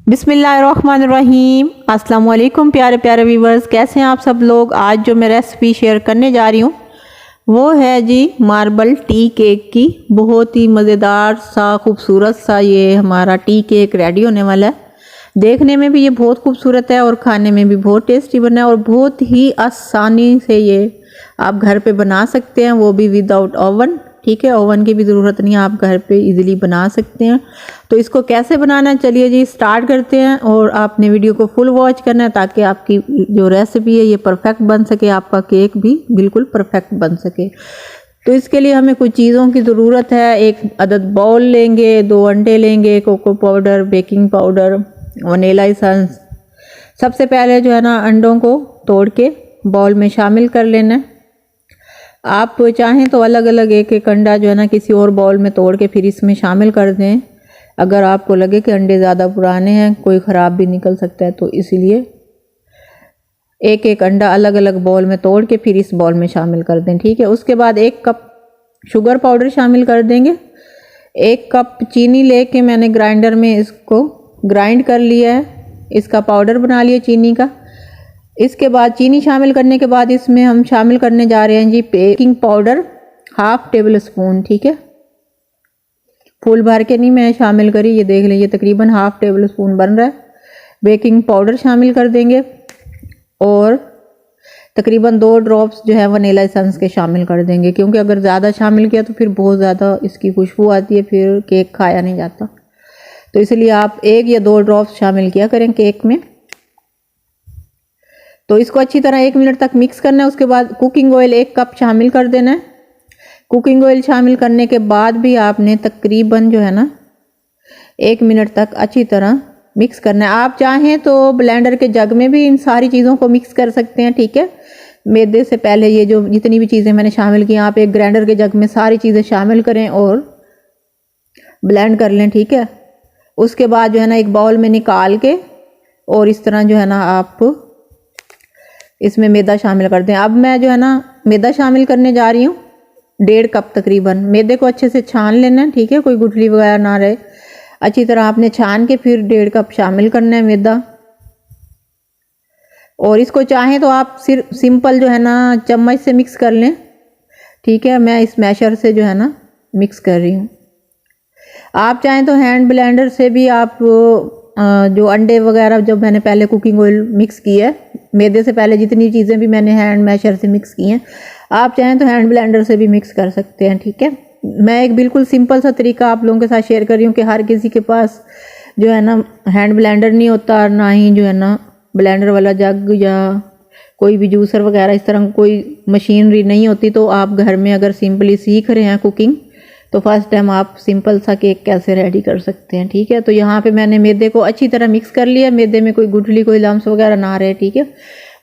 बिस्मिल्लाहिर्रहमानिर्रहीम। अस्सलाम वालेकुम प्यारे प्यारे व्यूवर्स, कैसे हैं आप सब लोग। आज जो मैं रेसिपी शेयर करने जा रही हूँ वो है जी मार्बल टी केक की। बहुत ही मज़ेदार सा खूबसूरत सा ये हमारा टी केक रेडी होने वाला है। देखने में भी ये बहुत खूबसूरत है और खाने में भी बहुत टेस्टी बना है और बहुत ही आसानी से ये आप घर पे बना सकते हैं, वो भी विदाउट ओवन। ठीक है, ओवन की भी ज़रूरत नहीं है, आप घर पे इजीली बना सकते हैं। तो इसको कैसे बनाना है, चलिए जी स्टार्ट करते हैं। और आपने वीडियो को फुल वॉच करना है ताकि आपकी जो रेसिपी है ये परफेक्ट बन सके, आपका केक भी बिल्कुल परफेक्ट बन सके। तो इसके लिए हमें कुछ चीज़ों की ज़रूरत है। एक अदद बाउल लेंगे, 2 अंडे लेंगे, cocoa powder, baking powder, vanilla essence. सबसे पहले जो है ना अंडों को तोड़ के बाउल में शामिल कर लेना है। आप चाहें तो अलग अलग एक एक अंडा जो है ना किसी और बाउल में तोड़ के फिर इसमें शामिल कर दें। अगर आपको लगे कि अंडे ज़्यादा पुराने हैं, कोई ख़राब भी निकल सकता है, तो इसीलिए एक एक अंडा अलग अलग बाउल में तोड़ के फिर इस बाउल में शामिल कर दें। ठीक है, उसके बाद 1 कप शुगर पाउडर शामिल कर देंगे। 1 कप चीनी लेके मैंने ग्राइंडर में इसको ग्राइंड कर लिया है, इसका पाउडर बना लिया चीनी का। इसके बाद चीनी शामिल करने के बाद इसमें हम शामिल करने जा रहे हैं जी बेकिंग पाउडर 1/2 टेबल स्पून। ठीक है, फुल भर के नहीं मैं शामिल करी, ये देख लें, ये तकरीबन 1/2 टेबल स्पून बन रहा है। बेकिंग पाउडर शामिल कर देंगे और तकरीबन 2 ड्रॉप्स जो है वनीला एसेंस के शामिल कर देंगे, क्योंकि अगर ज़्यादा शामिल किया तो फिर बहुत ज़्यादा इसकी खुशबू आती है, फिर केक खाया नहीं जाता। तो इसलिए आप 1 या 2 ड्रॉप्स शामिल किया करें केक में। तो इसको अच्छी तरह 1 मिनट तक मिक्स करना है। उसके बाद कुकिंग ऑयल 1 कप शामिल कर देना है। कुकिंग ऑयल शामिल करने के बाद भी आपने तकरीबन जो है ना 1 मिनट तक अच्छी तरह मिक्स करना है। आप चाहें तो ब्लेंडर के जग में भी इन सारी चीज़ों को मिक्स कर सकते हैं। ठीक है, मैदे से पहले ये जो जितनी भी चीज़ें मैंने शामिल की, आप एक ग्राइंडर के जग में सारी चीज़ें शामिल करें और ब्लेंड कर लें। ठीक है, उसके बाद जो है ना एक बाउल में निकाल के और इस तरह जो है ना आप इसमें मैदा शामिल कर दें। अब मैं जो है ना मैदा शामिल करने जा रही हूँ 1.5 कप तकरीबन। मैदे को अच्छे से छान लेना है। ठीक है, कोई गुठली वगैरह ना रहे, अच्छी तरह आपने छान के फिर 1.5 कप शामिल करना है मैदा। और इसको चाहें तो आप सिर्फ सिंपल जो है ना चम्मच से मिक्स कर लें। ठीक है, मैं इस मैशर से जो है ना मिक्स कर रही हूँ। आप चाहें तो हैंड ब्लेंडर से भी आप जो अंडे वगैरह जब मैंने पहले कुकिंग ऑयल मिक्स किया है, मैदे से पहले जितनी चीज़ें भी मैंने हैंड मैशर से मिक्स की हैं, आप चाहें तो हैंड ब्लेंडर से भी मिक्स कर सकते हैं। ठीक है, मैं एक बिल्कुल सिंपल सा तरीका आप लोगों के साथ शेयर कर रही हूँ कि हर किसी के पास जो है ना हैंड ब्लेंडर नहीं होता, और ना ही जो है ना ब्लेंडर वाला जग या कोई भी जूसर वगैरह इस तरह कोई मशीनरी नहीं होती। तो आप घर में अगर सिंपली सीख रहे हैं कुकिंग, तो फर्स्ट टाइम आप सिंपल सा केक कैसे रेडी कर सकते हैं। ठीक है, तो यहाँ पे मैंने मैदे को अच्छी तरह मिक्स कर लिया, मैदे में कोई गुठली कोई लम्स वगैरह ना रहे। ठीक है,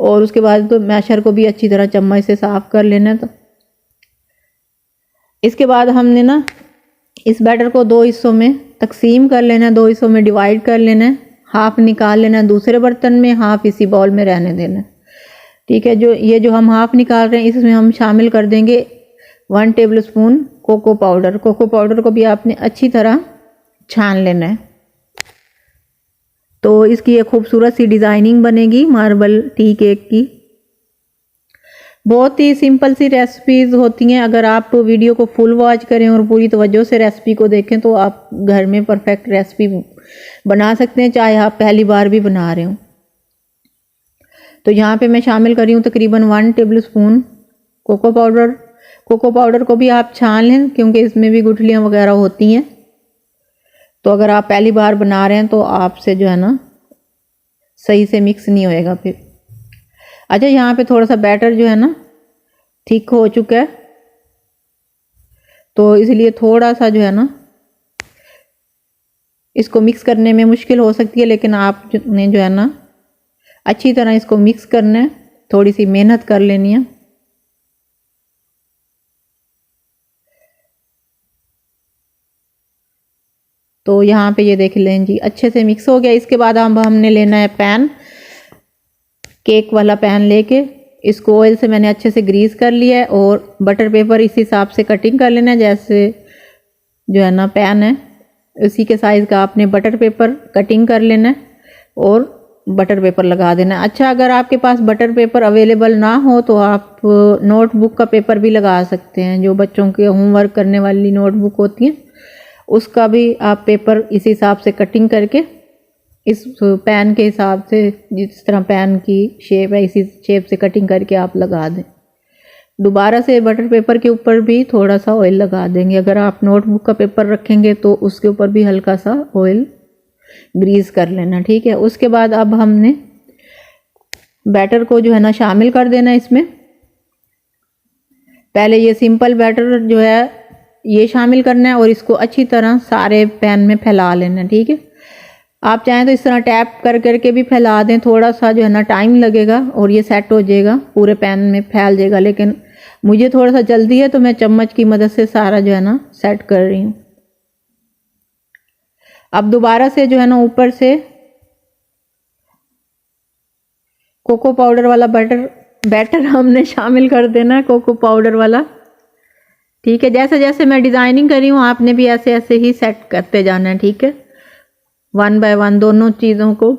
और उसके बाद तो मैशर को भी अच्छी तरह चम्मच से साफ कर लेना है। तो इसके बाद हमने ना इस बैटर को 2 हिस्सों में तकसीम कर लेना है, 2 हिस्सों में डिवाइड कर लेना है। हाफ निकाल लेना है दूसरे बर्तन में, हाफ इसी बाउल में रहने देना है। ठीक है, जो हम हाफ निकाल रहे हैं इसमें हम शामिल कर देंगे 1 tablespoon cocoa powder. Cocoa powder को भी आपने अच्छी तरह छान लेना है, तो इसकी एक खूबसूरत सी डिज़ाइनिंग बनेगी मार्बल टी केक की। बहुत ही सिंपल सी रेसिपीज़ होती हैं। अगर आप वीडियो को फुल वॉच करें और पूरी तवज्जो से रेसिपी को देखें तो आप घर में परफेक्ट रेसिपी बना सकते हैं, चाहे आप पहली बार भी बना रहे हो। तो यहाँ पे मैं शामिल कर रही हूँ तकरीबन 1 tablespoon cocoa powder. Cocoa powder को भी आप छान लें, क्योंकि इसमें भी गुठलियाँ वगैरह होती हैं। तो अगर आप पहली बार बना रहे हैं तो आपसे जो है ना सही से मिक्स नहीं होएगा फिर। अच्छा, यहाँ पे थोड़ा सा बैटर जो है ना थिक हो चुका है, तो इसलिए थोड़ा सा जो है ना इसको मिक्स करने में मुश्किल हो सकती है, लेकिन आपने जो है ना अच्छी तरह इसको मिक्स करना है, थोड़ी सी मेहनत कर लेनी है। तो यहाँ पे ये देख लें जी अच्छे से मिक्स हो गया। इसके बाद हमने लेना है पैन, केक वाला पैन लेके इसको ऑयल से मैंने अच्छे से ग्रीस कर लिया है और बटर पेपर इस हिसाब से कटिंग कर लेना है, जैसे जो है ना पैन है उसी के साइज़ का आपने बटर पेपर कटिंग कर लेना है। और बटर पेपर लगा देना है। अच्छा, अगर आपके पास बटर पेपर अवेलेबल ना हो तो आप नोटबुक का पेपर भी लगा सकते हैं। जो बच्चों के होमवर्क करने वाली नोटबुक होती है उसका भी आप पेपर इस हिसाब से कटिंग करके इस पेन के हिसाब से, जिस तरह पेन की शेप है इसी शेप से कटिंग करके आप लगा दें। दोबारा से बटर पेपर के ऊपर भी थोड़ा सा ऑयल लगा देंगे। अगर आप नोटबुक का पेपर रखेंगे तो उसके ऊपर भी हल्का सा ऑयल ग्रीस कर लेना, ठीक है। उसके बाद अब हमने बैटर को जो है ना शामिल कर देना इसमें। पहले ये सिंपल बैटर जो है ये शामिल करना है और इसको अच्छी तरह सारे पैन में फैला लेना, ठीक है। आप चाहें तो इस तरह टैप कर करके भी फैला दें, थोड़ा सा जो है ना टाइम लगेगा और ये सेट हो जाएगा, पूरे पैन में फैल जाएगा। लेकिन मुझे थोड़ा सा जल्दी है तो मैं चम्मच की मदद से सारा जो है ना सेट कर रही हूँ। अब दोबारा से जो है ना ऊपर से कोको पाउडर वाला बैटर हमने शामिल कर देना है, कोको पाउडर वाला, ठीक है। जैसे जैसे मैं डिजाइनिंग कर रही हूँ आपने भी ऐसे ऐसे ही सेट करते जाना है, ठीक है। 1 बाय 1 दोनों चीज़ों को,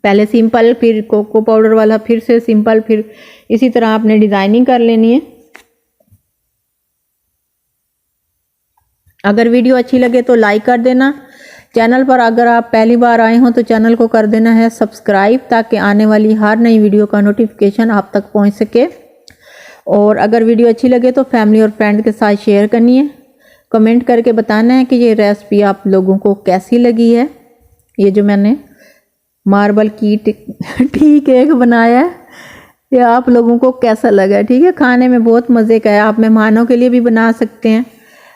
पहले सिंपल फिर कोको पाउडर वाला, फिर से सिंपल, फिर इसी तरह आपने डिजाइनिंग कर लेनी है। अगर वीडियो अच्छी लगे तो लाइक कर देना। चैनल पर अगर आप पहली बार आए हो तो चैनल को कर देना है सब्सक्राइब, ताकि आने वाली हर नई वीडियो का नोटिफिकेशन आप तक पहुंच सके। और अगर वीडियो अच्छी लगे तो फैमिली और फ्रेंड के साथ शेयर करनी है। कमेंट करके बताना है कि ये रेसिपी आप लोगों को कैसी लगी है। ये जो मैंने मार्बल की टी केक बनाया है ये आप लोगों को कैसा लगा, ठीक है। खाने में बहुत मज़े का है। आप मेहमानों के लिए भी बना सकते हैं,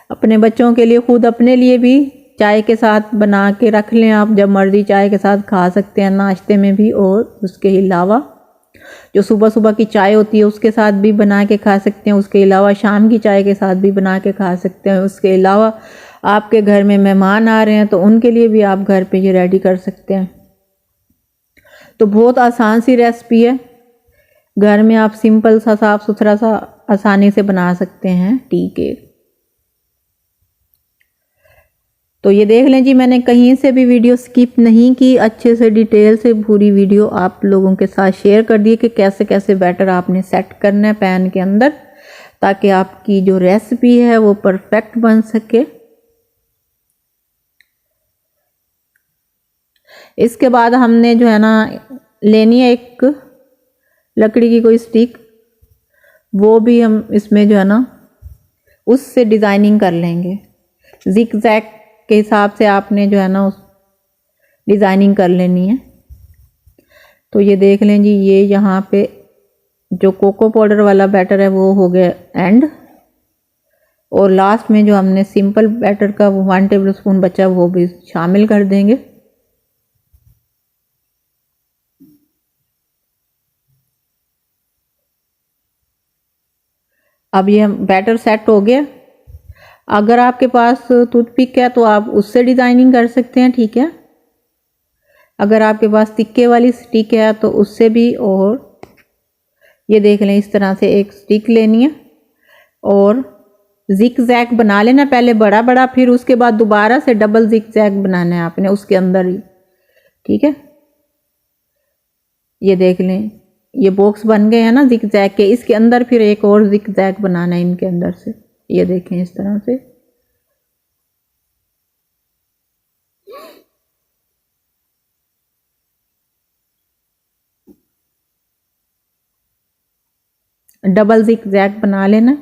अपने बच्चों के लिए, खुद अपने लिए भी चाय के साथ बना के रख लें। आप जब मर्ज़ी चाय के साथ खा सकते हैं, नाश्ते में भी, और उसके अलावा जो सुबह सुबह की चाय होती है उसके साथ भी बना के खा सकते हैं। उसके अलावा शाम की चाय के साथ भी बना के खा सकते हैं। उसके अलावा आपके घर में मेहमान आ रहे हैं तो उनके लिए भी आप घर पे ये रेडी कर सकते हैं। तो बहुत आसान सी रेसिपी है, घर में आप सिंपल सा साफ सुथरा सा आसानी से बना सकते हैं टी केक। तो ये देख लें जी, मैंने कहीं से भी वीडियो स्किप नहीं की, अच्छे से डिटेल से पूरी वीडियो आप लोगों के साथ शेयर कर दी कि कैसे कैसे बैटर आपने सेट करना है पैन के अंदर, ताकि आपकी जो रेसिपी है वो परफेक्ट बन सके। इसके बाद हमने जो है ना लेनी है एक लकड़ी की कोई स्टिक, वो भी हम इसमें जो है ना उससे डिज़ाइनिंग कर लेंगे। जिग जैग के हिसाब से आपने जो है ना उस डिज़ाइनिंग कर लेनी है। तो ये देख लें जी, ये यहाँ पे जो कोको पाउडर वाला बैटर है वो हो गया एंड, और लास्ट में जो हमने सिंपल बैटर का 1 टेबल स्पून बचा वो भी शामिल कर देंगे। अब ये बैटर सेट हो गया। अगर आपके पास टूथपिक है तो आप उससे डिज़ाइनिंग कर सकते हैं, ठीक है। अगर आपके पास तिक्के वाली स्टिक है तो उससे भी। और ये देख लें, इस तरह से एक स्टिक लेनी है और जिग जैग बना लेना, पहले बड़ा बड़ा, फिर उसके बाद दोबारा से डबल जिग जैग बनाना है आपने उसके अंदर ही, ठीक है। ये देख लें, ये बॉक्स बन गए हैं ना जिग जैग के, इसके अंदर फिर एक और जिग जैग बनाना है इनके अंदर से। ये देखें इस तरह से। डबल जिग जैग बना लेना।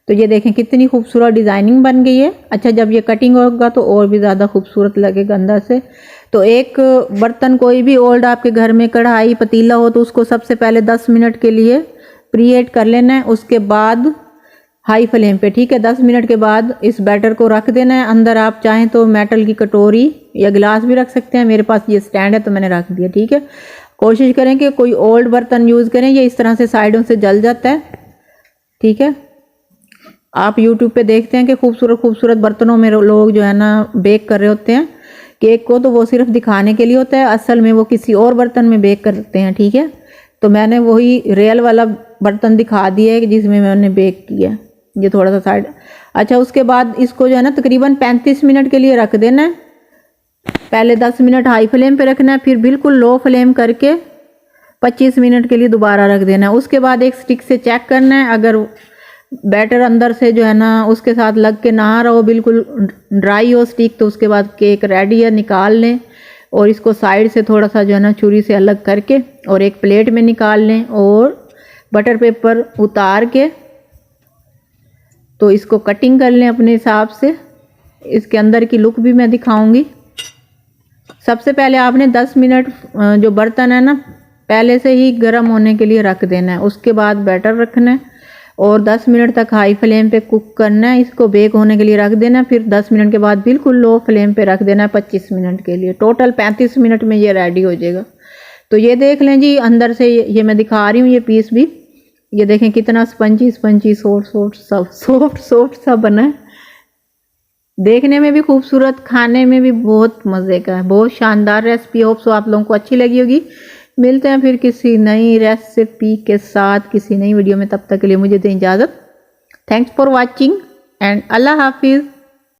तो ये देखें कितनी खूबसूरत डिज़ाइनिंग बन गई है। अच्छा, जब ये कटिंग होगा तो और भी ज़्यादा खूबसूरत लगेगा अंदर से। तो एक बर्तन, कोई भी ओल्ड आपके घर में कढ़ाई पतीला हो तो उसको सबसे पहले 10 मिनट के लिए प्रीहीट कर लेना है। उसके बाद हाई फ्लेम पे, ठीक है। 10 मिनट के बाद इस बैटर को रख देना है अंदर। आप चाहें तो मेटल की कटोरी या गिलास भी रख सकते हैं। मेरे पास ये स्टैंड है तो मैंने रख दिया, ठीक है। कोशिश करें कि कोई ओल्ड बर्तन यूज़ करें, ये इस तरह से साइडों से जल जाता है, ठीक है। आप यूट्यूब पे देखते हैं कि खूबसूरत खूबसूरत बर्तनों में लोग जो है ना बेक कर रहे होते हैं केक को, तो वो सिर्फ दिखाने के लिए होता है, असल में वो किसी और बर्तन में बेक करते हैं, ठीक है। तो मैंने वही रियल वाला बर्तन दिखा दिया है जिसमें मैंने बेक किया। ये थोड़ा सा साइड। अच्छा, उसके बाद इसको जो है ना तकरीबन 35 मिनट के लिए रख देना है। पहले 10 मिनट हाई फ्लेम पे रखना है, फिर बिल्कुल लो फ्लेम करके 25 मिनट के लिए दोबारा रख देना है। उसके बाद एक स्टिक से चेक करना है, अगर बैटर अंदर से जो है ना उसके साथ लग के ना रहा हो, बिल्कुल ड्राई हो स्टिक, तो उसके बाद केक रेडी है, निकाल लें। और इसको साइड से थोड़ा सा जो है ना छुरी से अलग करके और एक प्लेट में निकाल लें और बटर पेपर उतार के तो इसको कटिंग कर लें अपने हिसाब से। इसके अंदर की लुक भी मैं दिखाऊंगी। सबसे पहले आपने 10 मिनट जो बर्तन है ना पहले से ही गर्म होने के लिए रख देना है। उसके बाद बैटर रखना है और 10 मिनट तक हाई फ्लेम पे कुक करना है। इसको बेक होने के लिए रख देना है। फिर 10 मिनट के बाद बिल्कुल लो फ्लेम पे रख देना है 25 मिनट के लिए। टोटल 35 मिनट में ये रेडी हो जाएगा। तो ये देख लें जी, अंदर से ये मैं दिखा रही हूँ, ये पीस भी ये देखें कितना स्पंजी स्पंजी सॉफ्ट सा बना है। देखने में भी खूबसूरत, खाने में भी बहुत मज़े का है। बहुत शानदार रेसिपी। होप सो आप लोगों को अच्छी लगी होगी। मिलते हैं फिर किसी नई रेसिपी के साथ किसी नई वीडियो में। तब तक के लिए मुझे दें इजाज़त। थैंक्स फॉर वॉचिंग एंड अल्लाह हाफिज़।